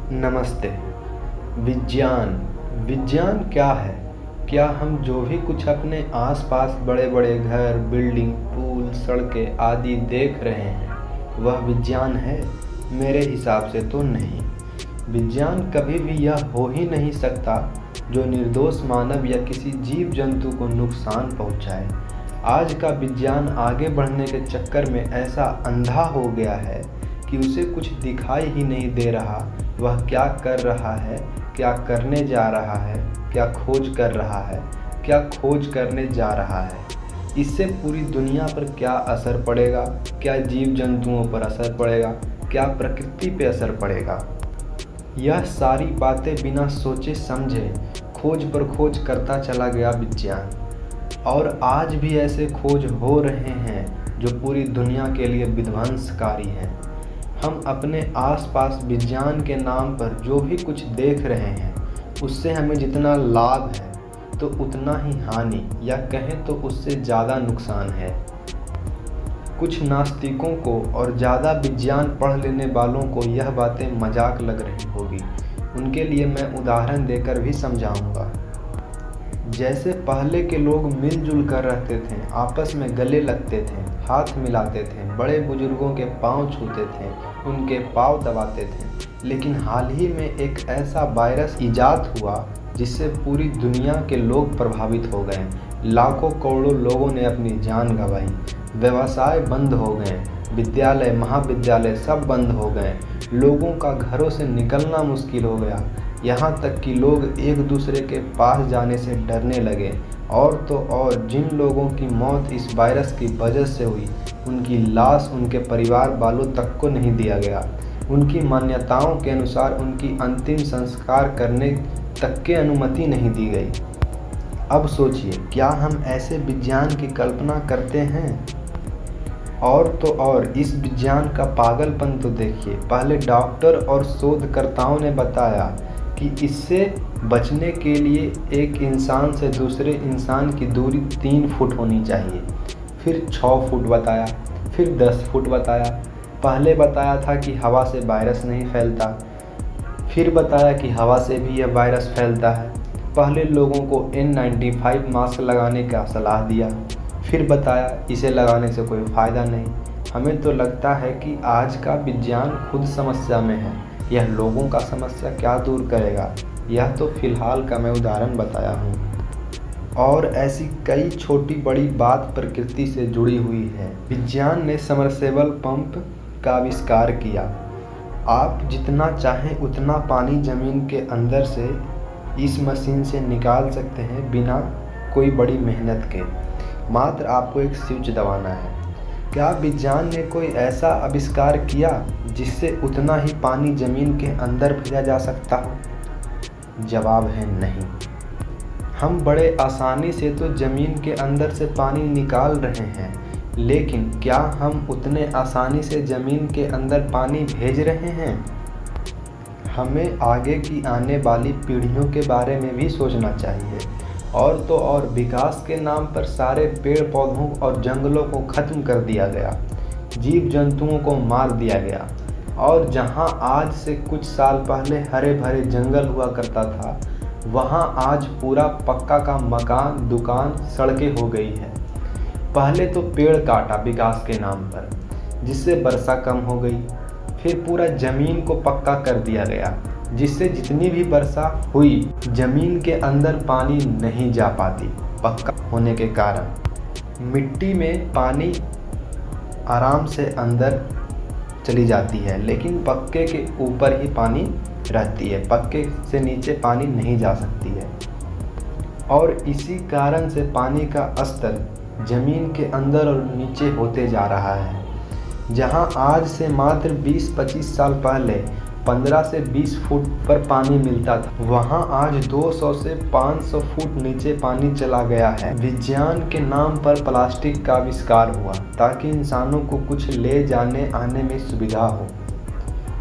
नमस्ते। विज्ञान विज्ञान क्या है? क्या हम जो भी कुछ अपने आसपास बड़े बड़े घर, बिल्डिंग, पुल, सड़कें आदि देख रहे हैं वह विज्ञान है? मेरे हिसाब से तो नहीं। विज्ञान कभी भी यह हो ही नहीं सकता जो निर्दोष मानव या किसी जीव जंतु को नुकसान पहुंचाए। आज का विज्ञान आगे बढ़ने के चक्कर में ऐसा अंधा हो गया है कि उसे कुछ दिखाई ही नहीं दे रहा वह क्या कर रहा है, क्या करने जा रहा है, क्या खोज कर रहा है, क्या खोज करने जा रहा है। इससे पूरी दुनिया पर क्या असर पड़ेगा, क्या जीव जंतुओं पर असर पड़ेगा, क्या प्रकृति पे असर पड़ेगा। यह सारी बातें बिना सोचे समझे खोज पर खोज करता चला गया विज्ञान, और आज भी ऐसे खोज हो रहे हैं जो पूरी दुनिया के लिए विध्वंसकारी हैं। हम अपने आसपास विज्ञान के नाम पर जो भी कुछ देख रहे हैं उससे हमें जितना लाभ है तो उतना ही हानि, या कहें तो उससे ज़्यादा नुकसान है। कुछ नास्तिकों को और ज़्यादा विज्ञान पढ़ लेने वालों को यह बातें मजाक लग रही होगी। उनके लिए मैं उदाहरण देकर भी समझाऊंगा। जैसे पहले के लोग मिलजुल कर रहते थे, आपस में गले लगते थे, हाथ मिलाते थे, बड़े बुजुर्गों के पांव छूते थे, उनके पांव दबाते थे। लेकिन हाल ही में एक ऐसा वायरस इजाद हुआ जिससे पूरी दुनिया के लोग प्रभावित हो गए। लाखों करोड़ों लोगों ने अपनी जान गंवाई, व्यवसाय बंद हो गए, विद्यालय महाविद्यालय सब बंद हो गए, लोगों का घरों से निकलना मुश्किल हो गया। यहाँ तक कि लोग एक दूसरे के पास जाने से डरने लगे। और तो और जिन लोगों की मौत इस वायरस की वजह से हुई उनकी लाश उनके परिवार वालों तक को नहीं दिया गया। उनकी मान्यताओं के अनुसार उनकी अंतिम संस्कार करने तक की अनुमति नहीं दी गई। अब सोचिए, क्या हम ऐसे विज्ञान की कल्पना करते हैं? और तो और इस विज्ञान का पागलपन तो देखिए। पहले डॉक्टर और शोधकर्ताओं ने बताया कि इससे बचने के लिए एक इंसान से दूसरे इंसान की दूरी 3 फुट होनी चाहिए। फिर 6 फुट बताया, फिर 10 फुट बताया। पहले बताया था कि हवा से वायरस नहीं फैलता, फिर बताया कि हवा से भी यह वायरस फैलता है। पहले लोगों को N95 मास्क लगाने का सलाह दिया, फिर बताया इसे लगाने से कोई फ़ायदा नहीं। हमें तो लगता है कि आज का विज्ञान खुद समस्या में है, यह लोगों का समस्या क्या दूर करेगा। यह तो फिलहाल का मैं उदाहरण बताया हूँ, और ऐसी कई छोटी बड़ी बात प्रकृति से जुड़ी हुई है। विज्ञान ने सबमर्सिबल पंप का आविष्कार किया। आप जितना चाहें उतना पानी ज़मीन के अंदर से इस मशीन से निकाल सकते हैं बिना कोई बड़ी मेहनत के। मात्र आपको एक स्विच दबाना है। क्या विज्ञान ने कोई ऐसा आविष्कार किया जिससे उतना ही पानी ज़मीन के अंदर भेजा जा सकता हो? जवाब है नहीं। हम बड़े आसानी से तो ज़मीन के अंदर से पानी निकाल रहे हैं, लेकिन क्या हम उतने आसानी से ज़मीन के अंदर पानी भेज रहे हैं? हमें आगे की आने वाली पीढ़ियों के बारे में भी सोचना चाहिए। और तो और विकास के नाम पर सारे पेड़ पौधों और जंगलों को ख़त्म कर दिया गया, जीव जंतुओं को मार दिया गया। और जहां आज से कुछ साल पहले हरे भरे जंगल हुआ करता था, वहां आज पूरा पक्का का मकान, दुकान, सड़कें हो गई है। पहले तो पेड़ काटा विकास के नाम पर, जिससे वर्षा कम हो गई। फिर पूरा ज़मीन को पक्का कर दिया गया, जिससे जितनी भी वर्षा हुई ज़मीन के अंदर पानी नहीं जा पाती। पक्का होने के कारण मिट्टी में पानी आराम से अंदर चली जाती है, लेकिन पक्के के ऊपर ही पानी रहती है, पक्के से नीचे पानी नहीं जा सकती है। और इसी कारण से पानी का स्तर ज़मीन के अंदर और नीचे होते जा रहा है। जहां आज से मात्र 20-25 साल पहले 15 से 20 फुट पर पानी मिलता था, वहां आज 200 से 500 फुट नीचे पानी चला गया है। विज्ञान के नाम पर प्लास्टिक का आविष्कार हुआ ताकि इंसानों को कुछ ले जाने आने में सुविधा हो,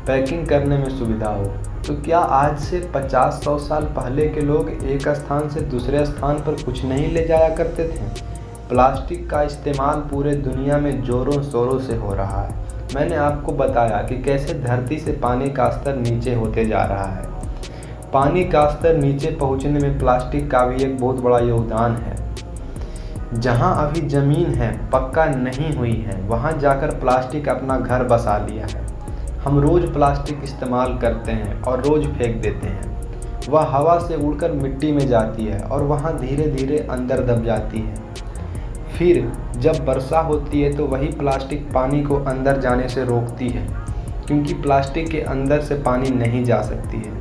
पैकिंग करने में सुविधा हो। तो क्या आज से 50-100 साल पहले के लोग एक स्थान से दूसरे स्थान पर कुछ नहीं ले जाया करते थे? प्लास्टिक का इस्तेमाल पूरे दुनिया में ज़ोरों शोरों से हो रहा है। मैंने आपको बताया कि कैसे धरती से पानी का स्तर नीचे होते जा रहा है। पानी का स्तर नीचे पहुंचने में प्लास्टिक का भी एक बहुत बड़ा योगदान है। जहां अभी ज़मीन है पक्का नहीं हुई है, वहां जाकर प्लास्टिक अपना घर बसा लिया है। हम रोज़ प्लास्टिक इस्तेमाल करते हैं और रोज़ फेंक देते हैं। वह हवा से उड़कर मिट्टी में जाती है और वहां धीरे धीरे अंदर दब जाती है। फिर जब वर्षा होती है तो वही प्लास्टिक पानी को अंदर जाने से रोकती है, क्योंकि प्लास्टिक के अंदर से पानी नहीं जा सकती है।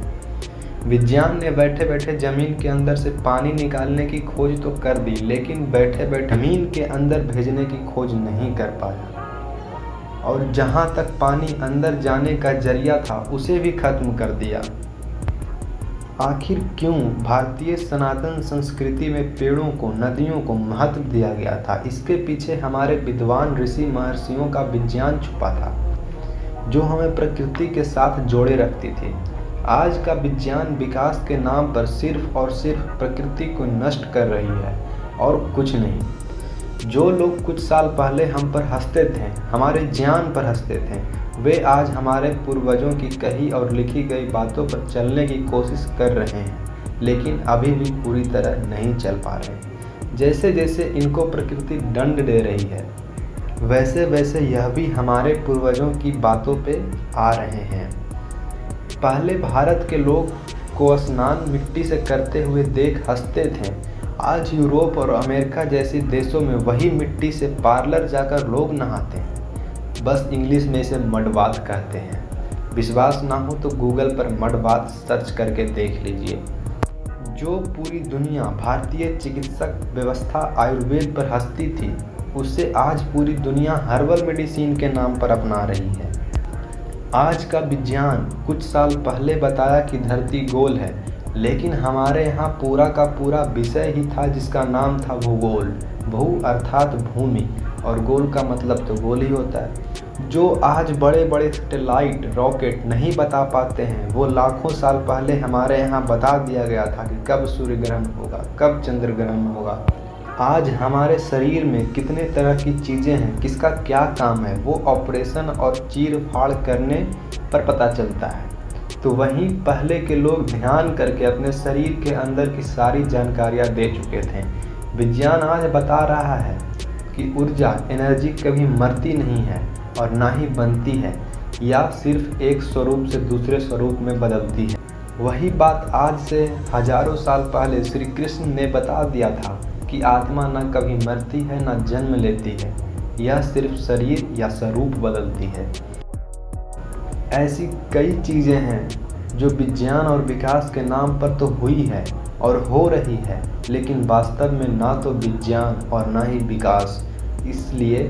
विज्ञान ने बैठे बैठे ज़मीन के अंदर से पानी निकालने की खोज तो कर दी, लेकिन बैठे बैठे ज़मीन के अंदर भेजने की खोज नहीं कर पाया। और जहाँ तक पानी अंदर जाने का जरिया था उसे भी खत्म कर दिया। आखिर क्यों भारतीय सनातन संस्कृति में पेड़ों को, नदियों को महत्व दिया गया था? इसके पीछे हमारे विद्वान ऋषि महर्षियों का विज्ञान छुपा था, जो हमें प्रकृति के साथ जोड़े रखती थी। आज का विज्ञान विकास के नाम पर सिर्फ और सिर्फ प्रकृति को नष्ट कर रही है और कुछ नहीं। जो लोग कुछ साल पहले हम पर हंसते थे, हमारे ज्ञान पर हंसते थे, वे आज हमारे पूर्वजों की कही और लिखी गई बातों पर चलने की कोशिश कर रहे हैं, लेकिन अभी भी पूरी तरह नहीं चल पा रहे। जैसे जैसे इनको प्रकृति दंड दे रही है, वैसे वैसे यह भी हमारे पूर्वजों की बातों पे आ रहे हैं। पहले भारत के लोग को स्नान मिट्टी से करते हुए देख हंसते थे। आज यूरोप और अमेरिका जैसे देशों में वही मिट्टी से पार्लर जाकर लोग नहाते हैं। बस इंग्लिश में इसे मड बाथ कहते हैं। विश्वास ना हो तो गूगल पर मड बाथ सर्च करके देख लीजिए। जो पूरी दुनिया भारतीय चिकित्सक व्यवस्था आयुर्वेद पर हंसती थी, उससे आज पूरी दुनिया हर्बल मेडिसिन के नाम पर अपना रही है। आज का विज्ञान कुछ साल पहले बताया कि धरती गोल है, लेकिन हमारे यहाँ पूरा का पूरा विषय ही था जिसका नाम था भूगोल। भू अर्थात भूमि और गोल का मतलब तो गोल ही होता है। जो आज बड़े बड़े सैटेलाइट, रॉकेट नहीं बता पाते हैं, वो लाखों साल पहले हमारे यहाँ बता दिया गया था कि कब सूर्य ग्रहण होगा, कब चंद्र ग्रहण होगा। आज हमारे शरीर में कितने तरह की चीज़ें हैं, किसका क्या काम है, वो ऑपरेशन और चीर फाड़ करने पर पता चलता है। तो वहीं पहले के लोग ध्यान करके अपने शरीर के अंदर की सारी जानकारियाँ दे चुके थे। विज्ञान आज बता रहा है कि ऊर्जा, एनर्जी कभी मरती नहीं है और ना ही बनती है, या सिर्फ एक स्वरूप से दूसरे स्वरूप में बदलती है। वही बात आज से हजारों साल पहले श्री कृष्ण ने बता दिया था कि आत्मा न कभी मरती है, न जन्म लेती है, यह सिर्फ शरीर या स्वरूप बदलती है। ऐसी कई चीज़ें हैं जो विज्ञान और विकास के नाम पर तो हुई है और हो रही है, लेकिन वास्तव में ना तो विज्ञान और ना ही विकास। इसलिए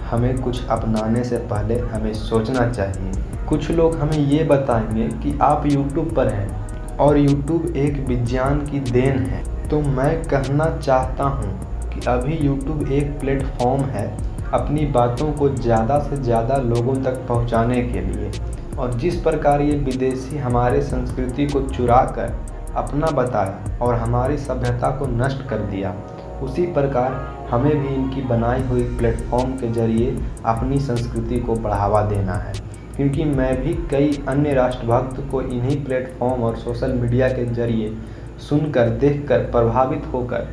हमें कुछ अपनाने से पहले हमें सोचना चाहिए। कुछ लोग हमें ये बताएंगे कि आप YouTube पर हैं और YouTube एक विज्ञान की देन है। तो मैं कहना चाहता हूँ कि अभी YouTube एक प्लेटफॉर्म है अपनी बातों को ज़्यादा से ज़्यादा लोगों तक पहुँचाने के लिए। और जिस प्रकार ये विदेशी हमारे संस्कृति को चुरा कर अपना बताया और हमारी सभ्यता को नष्ट कर दिया, उसी प्रकार हमें भी इनकी बनाई हुई प्लेटफॉर्म के जरिए अपनी संस्कृति को बढ़ावा देना है। क्योंकि मैं भी कई अन्य राष्ट्रभक्त को इन्हीं प्लेटफॉर्म और सोशल मीडिया के जरिए सुनकर, देखकर, प्रभावित होकर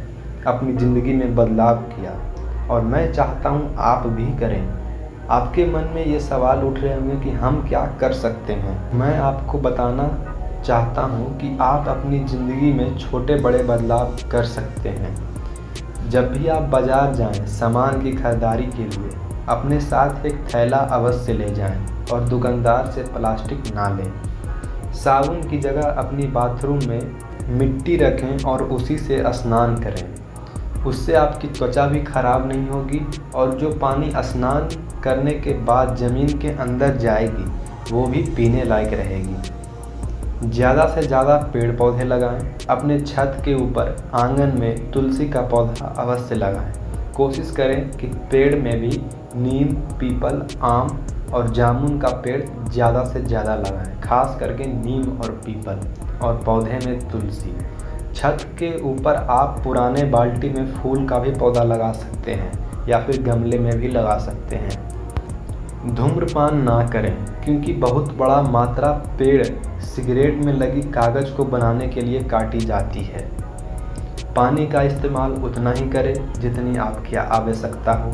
अपनी ज़िंदगी में बदलाव किया, और मैं चाहता हूँ आप भी करें। आपके मन में ये सवाल उठ रहे होंगे कि हम क्या कर सकते हैं। मैं आपको बताना चाहता हूँ कि आप अपनी ज़िंदगी में छोटे बड़े बदलाव कर सकते हैं। जब भी आप बाज़ार जाएं सामान की खरीदारी के लिए, अपने साथ एक थैला अवश्य ले जाएं और दुकानदार से प्लास्टिक ना लें। साबुन की जगह अपनी बाथरूम में मिट्टी रखें और उसी से स्नान करें। उससे आपकी त्वचा भी खराब नहीं होगी और जो पानी स्नान करने के बाद ज़मीन के अंदर जाएगी वो भी पीने लायक रहेगी। ज़्यादा से ज़्यादा पेड़ पौधे लगाएं। अपने छत के ऊपर आंगन में तुलसी का पौधा अवश्य लगाएं। कोशिश करें कि पेड़ में भी नीम, पीपल, आम और जामुन का पेड़ ज़्यादा से ज़्यादा लगाएं, खास करके नीम और पीपल, और पौधे में तुलसी। छत के ऊपर आप पुराने बाल्टी में फूल का भी पौधा लगा सकते हैं या फिर गमले में भी लगा सकते हैं। धूम्रपान ना करें क्योंकि बहुत बड़ा मात्रा पेड़ सिगरेट में लगी कागज़ को बनाने के लिए काटी जाती है। पानी का इस्तेमाल उतना ही करें जितनी आपकी आवश्यकता हो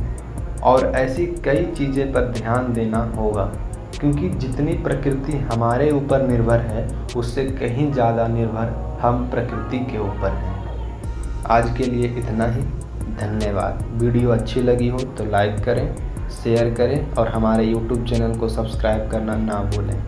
और ऐसी कई चीज़ें पर ध्यान देना होगा क्योंकि जितनी प्रकृति हमारे ऊपर निर्भर है उससे कहीं ज़्यादा निर्भर हम प्रकृति के ऊपर हैं। आज के लिए इतना ही। धन्यवाद। वीडियो अच्छी लगी हो तो लाइक करें, शेयर करें और हमारे YouTube चैनल को सब्सक्राइब करना ना भूलें।